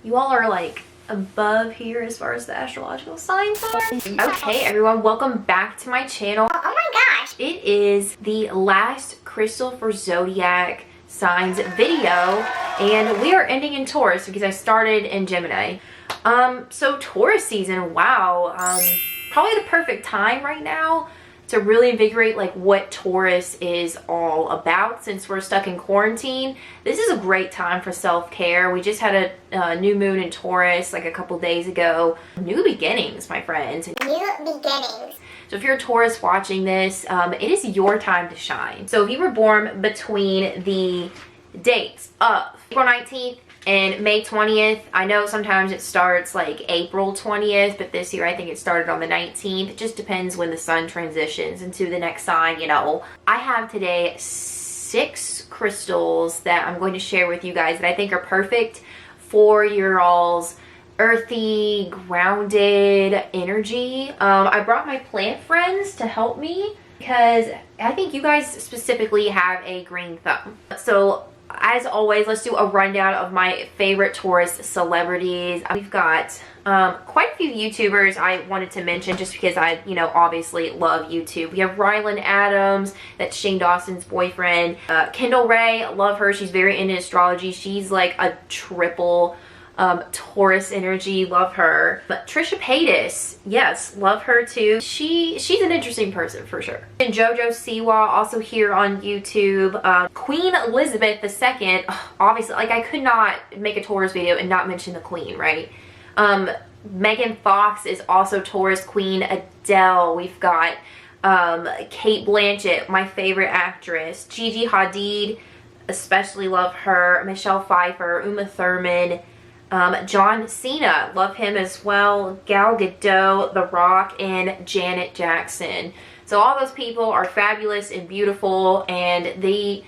You all are like above here as far as the astrological signs are. Okay, everyone, welcome back to my channel. Oh my gosh! It is the last crystal for Zodiac signs video, and we are ending in Taurus because I started in Gemini. So Taurus season, wow, probably the perfect time right now to really invigorate like what Taurus is all about. Since we're stuck in quarantine, this is a great time for self-care. We just had a new moon in Taurus like a couple days ago. New beginnings, my friends. New beginnings. So if you're a Taurus watching this, it is your time to shine. So if you were born between the dates of April 19th and May 20th, I know sometimes it starts like April 20th, but this year I think it started on the 19th. It just depends when the sun transitions into the next sign, you know. I have today 6 crystals that I'm going to share with you guys that I think are perfect for your all's earthy, grounded energy. I brought my plant friends to help me because I think you guys specifically have a green thumb. So as always, let's do a rundown of my favorite Taurus celebrities. We've got quite a few YouTubers I wanted to mention just because I, you know, obviously love YouTube. We have Rylan Adams, that's Shane Dawson's boyfriend. Kendall Ray, love her. She's very into astrology. She's like a triple Taurus energy, love her. But Trisha Paytas, yes, love her too. She's an interesting person for sure. And Jojo Siwa, also here on YouTube. Queen Elizabeth II, obviously, like I could not make a Taurus video and not mention the Queen, right? Megan Fox is also Taurus Queen. Adele, we've got Kate Blanchett, my favorite actress. Gigi Hadid, especially love her. Michelle Pfeiffer, Uma Thurman. John Cena, love him as well. Gal Gadot, The Rock, and Janet Jackson. So all those people are fabulous and beautiful, and they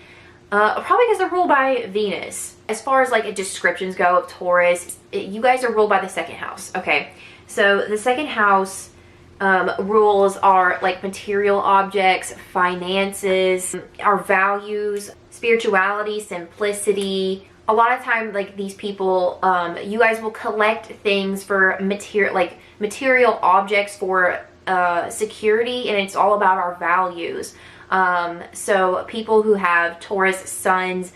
probably because they're ruled by Venus. As far as like descriptions go of Taurus, you guys are ruled by the 2nd house. Okay, so the 2nd house rules are like material objects, finances, our values, spirituality, simplicity. A lot of time, like these people, you guys will collect things for material objects for security, and it's all about our values. So people who have Taurus suns,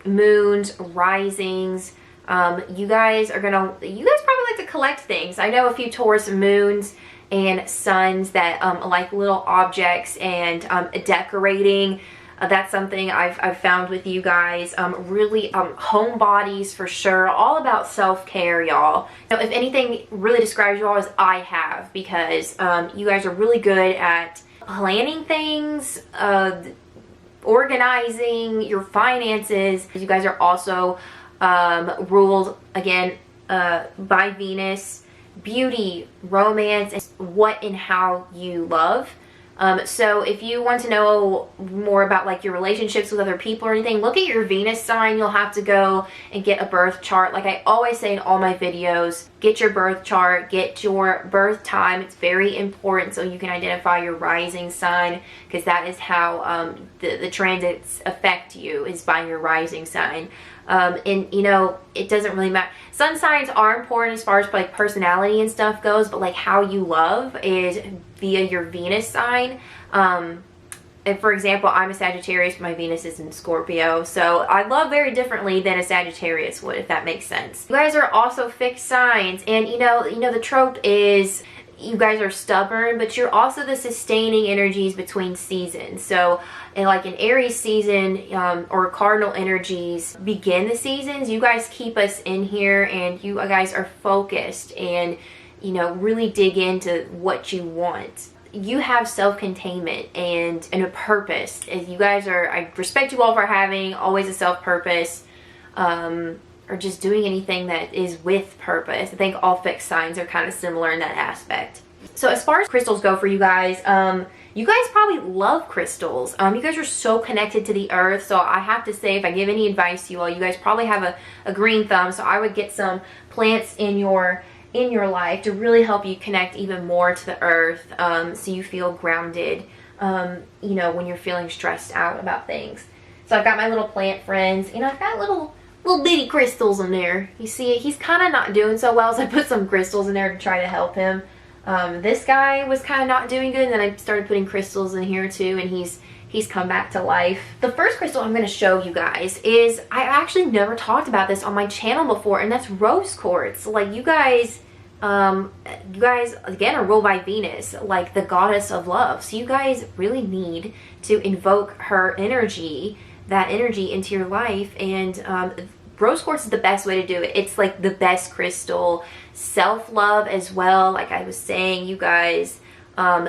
moons, risings, you guys probably like to collect things. I know a few Taurus moons and suns that like little objects and decorating. That's something I've found with you guys. Really home bodies for sure. All about self-care, y'all. Now, if anything really describes you all, as I have, because you guys are really good at planning things, organizing your finances. You guys are also ruled again by Venus. Beauty, romance, and what and how you love. So if you want to know more about like your relationships with other people or anything, look at your Venus sign. You'll have to go and get a birth chart. Like I always say in all my videos, get your birth chart, get your birth time. It's very important so you can identify your rising sign, because that is how the transits affect you, is by your rising sign. And you know, it doesn't really matter. Sun signs are important as far as like personality and stuff goes, but like how you love is via your Venus sign. And for example, I'm a Sagittarius, but my Venus is in Scorpio, so I love very differently than a Sagittarius would, if that makes sense. You guys are also fixed signs, and you know the trope is you guys are stubborn, but you're also the sustaining energies between seasons. So like an Aries season or cardinal energies begin the seasons, you guys keep us in here, and you guys are focused and, you know, really dig into what you want. You have self-containment and a purpose. You guys are, I respect you all for having always a self-purpose, or just doing anything that is with purpose. I think all fixed signs are kind of similar in that aspect. So as far as crystals go for you guys probably love crystals. You guys are so connected to the earth, so I have to say, if I give any advice to you all, you guys probably have a green thumb, so I would get some plants in your life to really help you connect even more to the earth, so you feel grounded, you know, when you're feeling stressed out about things. So I've got my little plant friends, and I've got little little bitty crystals in there. You see, he's kind of not doing so well, so I put some crystals in there to try to help him. This guy was kind of not doing good, and then I started putting crystals in here too, and he's come back to life. The first crystal I'm going to show you guys is, I actually never talked about this on my channel before, and that's rose quartz. Like, you guys again are ruled by Venus, like the goddess of love. So you guys really need to invoke her energy, that energy into your life. And rose quartz is the best way to do it. It's like the best crystal. Self-love as well. Like I was saying, you guys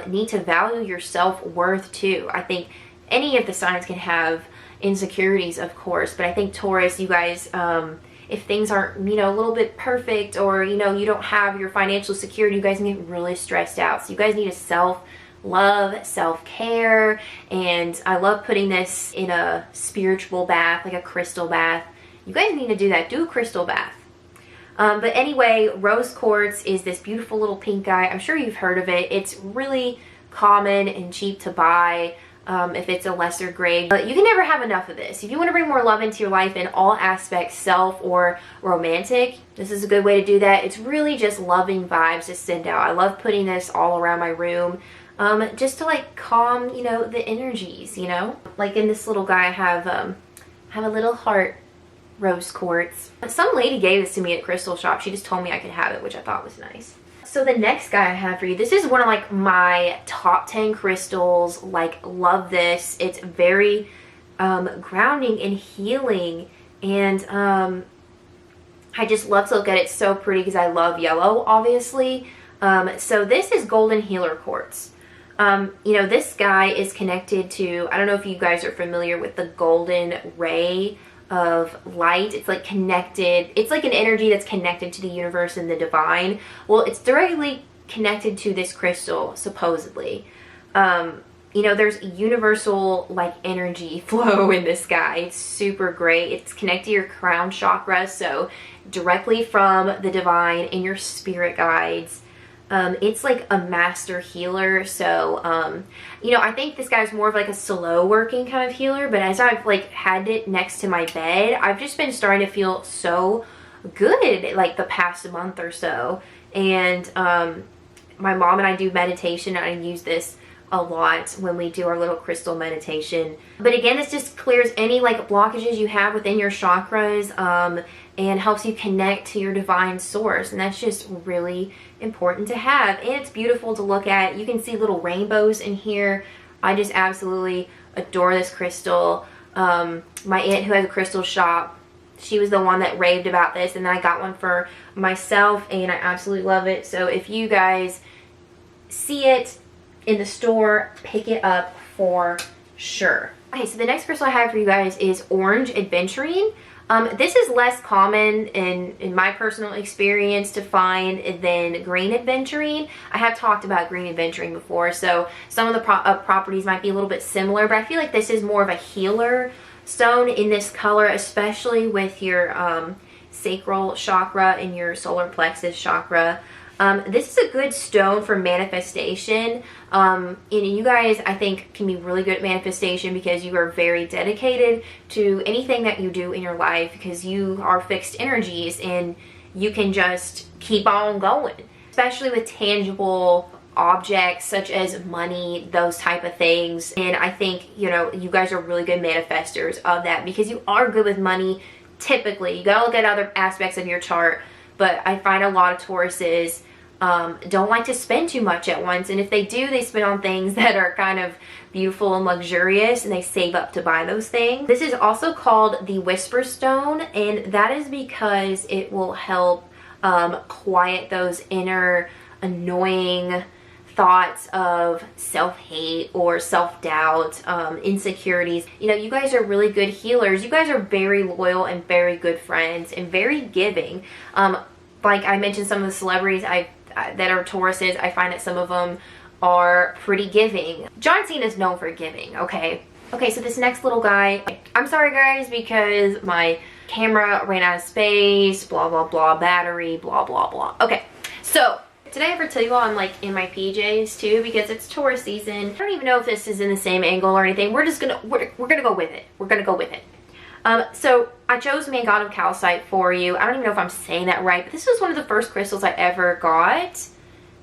need to value your self-worth too. I think any of the signs can have insecurities, of course, but I think Taurus, you guys, if things aren't, you know, a little bit perfect, or, you know, you don't have your financial security, you guys can get really stressed out. So you guys need a self-love, self-care, and I love putting this in a spiritual bath, like a crystal bath. You guys need to do that. Do a crystal bath. But anyway, rose quartz is this beautiful little pink guy. I'm sure you've heard of it. It's really common and cheap to buy. If it's a lesser grade. But you can never have enough of this. If you want to bring more love into your life in all aspects, self or romantic, this is a good way to do that. It's really just loving vibes to send out. I love putting this all around my room, just to like calm, you know, the energies, you know. Like in this little guy, I have a little heart rose quartz. Some lady gave this to me at Crystal Shop. She just told me I could have it, which I thought was nice. So the next guy I have for you, this is one of like my top 10 crystals. Like, love this. It's very grounding and healing, and I just love to look at it. It's so pretty because I love yellow, obviously. So this is golden healer quartz. You know, this guy is connected to, I don't know if you guys are familiar with the golden ray of light. It's like connected, it's like an energy that's connected to the universe and the divine. Well, it's directly connected to this crystal, supposedly. You know, there's universal like energy flow in this guy. It's super great. It's connected to your crown chakra, so directly from the divine and your spirit guides. It's like a master healer. So, you know, I think this guy's more of like a slow working kind of healer, but as I've like had it next to my bed, I've just been starting to feel so good like the past month or so. And, my mom and I do meditation, and I use this a lot when we do our little crystal meditation. But again, this just clears any like blockages you have within your chakras, and helps you connect to your divine source. And that's just really important to have. And it's beautiful to look at. You can see little rainbows in here. I just absolutely adore this crystal. My aunt, who has a crystal shop, she was the one that raved about this, and then I got one for myself, and I absolutely love it. So if you guys see it in the store, pick it up for sure. Okay, so the next crystal I have for you guys is orange aventurine. This is less common in my personal experience to find than green aventurine. I have talked about green aventurine before, so some of the properties might be a little bit similar, but I feel like this is more of a healer stone in this color, especially with your sacral chakra and your solar plexus chakra. This is a good stone for manifestation. And you guys, I think, can be really good at manifestation because you are very dedicated to anything that you do in your life, because you are fixed energies and you can just keep on going, especially with tangible objects such as money, those type of things. And I think, you know, you guys are really good manifestors of that because you are good with money. Typically, you gotta look at other aspects of your chart, but I find a lot of Tauruses don't like to spend too much at once, and if they do, they spend on things that are kind of beautiful and luxurious, and they save up to buy those things. This is also called the Whisper Stone, and that is because it will help quiet those inner annoying thoughts of self-hate or self-doubt, insecurities. You know, you guys are really good healers. You guys are very loyal and very good friends and very giving. Like I mentioned, some of the celebrities that are Tauruses, I find that some of them are pretty giving. John Cena is known for giving, okay? Okay, so this next little guy, I'm sorry guys, because my camera ran out of space, blah, blah, blah, battery, blah, blah, blah. Okay, so today I ever tell you all I'm like in my PJs too, because it's Taurus season. I don't even know if this is in the same angle or anything. We're just gonna, we're gonna go with it. We're gonna go with it. So I chose mangano calcite for you. I don't even know if I'm saying that right, but this was one of the first crystals I ever got.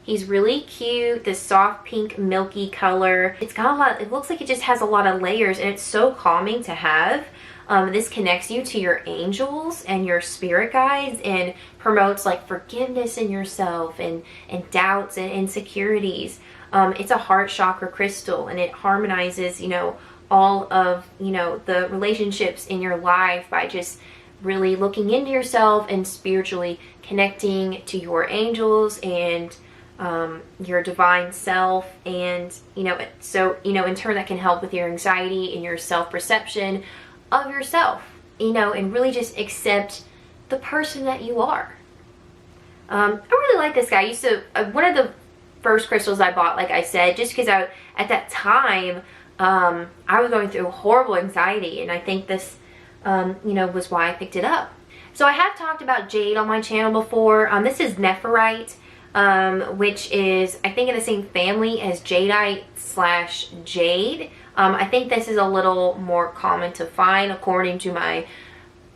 He's really cute, this soft pink milky color. It's got a lot, it looks like it just has a lot of layers, and it's so calming to have. This connects you to your angels and your spirit guides and promotes like forgiveness in yourself and doubts and insecurities. It's a heart chakra crystal, and it harmonizes, you know, all of, you know, the relationships in your life by just really looking into yourself and spiritually connecting to your angels and your divine self. And, you know, so, you know, in turn that can help with your anxiety and your self-perception of yourself, you know, and really just accept the person that you are. I really like this guy. I used to, one of the first crystals I bought, like I said, just because at that time, I was going through horrible anxiety, and I think this, you know, was why I picked it up. So I have talked about jade on my channel before. This is Nephrite, which is, I think, in the same family as jadeite / jade. I think this is a little more common to find according to my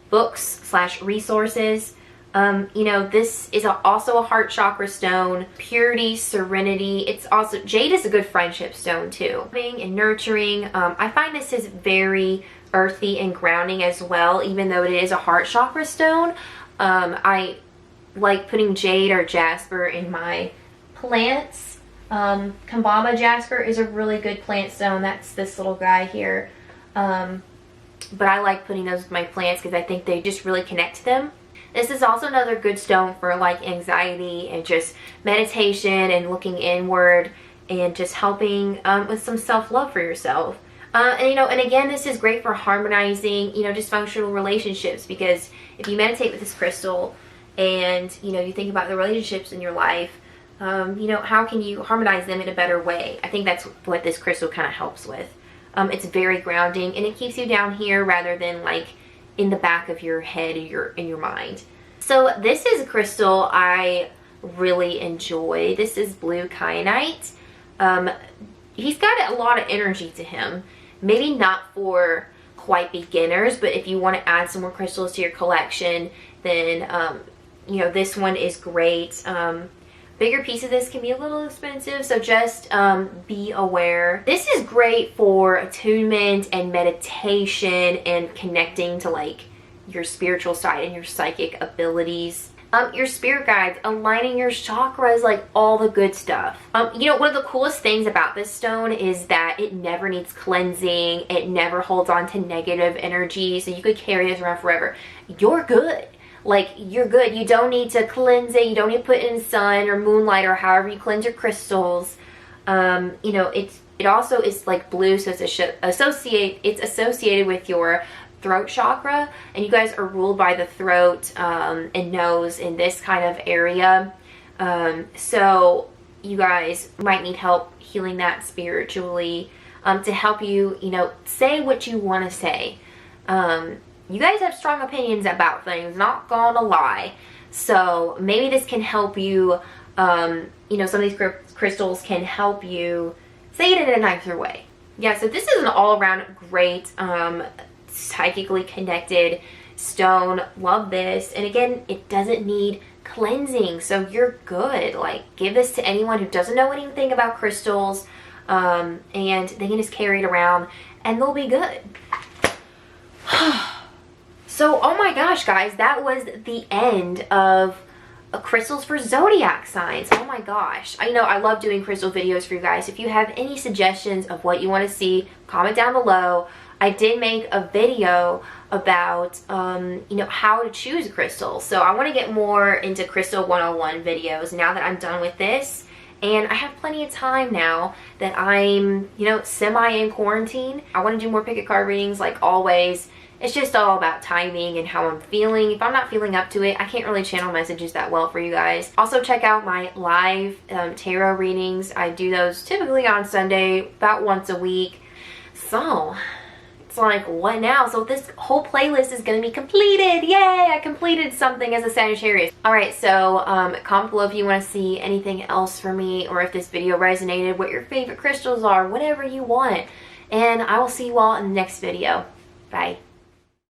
books / resources. You know, this is also a heart chakra stone, purity, serenity. It's also, jade is a good friendship stone too. Loving and nurturing. I find this is very earthy and grounding as well, even though it is a heart chakra stone. I like putting jade or jasper in my plants. Kambama jasper is a really good plant stone. That's this little guy here. But I like putting those with my plants because I think they just really connect to them. This is also another good stone for like anxiety and just meditation and looking inward and just helping with some self-love for yourself. And you know, and again, this is great for harmonizing, you know, dysfunctional relationships, because if you meditate with this crystal and, you know, you think about the relationships in your life, you know, how can you harmonize them in a better way? I think that's what this crystal kind of helps with. It's very grounding, and it keeps you down here rather than like in the back of your head or in your mind. So this is a crystal I really enjoy. This is blue kyanite. He's got a lot of energy to him. Maybe not for quite beginners, but if you want to add some more crystals to your collection, then you know, this one is great. Bigger piece of this can be a little expensive, so just be aware. This is great for attunement and meditation and connecting to like your spiritual side and your psychic abilities. Your spirit guides, aligning your chakras, like all the good stuff. You know, one of the coolest things about this stone is that it never needs cleansing. It never holds on to negative energy, so you could carry this around forever. You're good. Like, you're good. You don't need to cleanse it. You don't need to put it in sun or moonlight or however you cleanse your crystals. You know, it also is like blue, so it's associated with your throat chakra, and you guys are ruled by the throat and nose in this kind of area. So you guys might need help healing that spiritually, to help you, you know, say what you want to say. You guys have strong opinions about things, not gonna lie. So maybe this can help you, you know, some of these crystals can help you say it in a nicer way. Yeah, so this is an all-around great, psychically connected stone. Love this. And again, it doesn't need cleansing, so you're good. Like, give this to anyone who doesn't know anything about crystals, and they can just carry it around and they'll be good. So, oh my gosh, guys, that was the end of crystals for zodiac signs. Oh my gosh. I know I love doing crystal videos for you guys. If you have any suggestions of what you want to see, comment down below. I did make a video about, you know, how to choose a crystal. So I want to get more into crystal 101 videos now that I'm done with this. And I have plenty of time now that I'm, you know, semi in quarantine. I want to do more pick a card readings like always. It's just all about timing and how I'm feeling. If I'm not feeling up to it, I can't really channel messages that well for you guys. Also, check out my live tarot readings. I do those typically on Sunday, about once a week. So, it's like, what now? So this whole playlist is going to be completed. Yay! I completed something as a Sagittarius. Alright, so comment below if you want to see anything else from me, or if this video resonated, what your favorite crystals are, whatever you want. And I will see you all in the next video. Bye.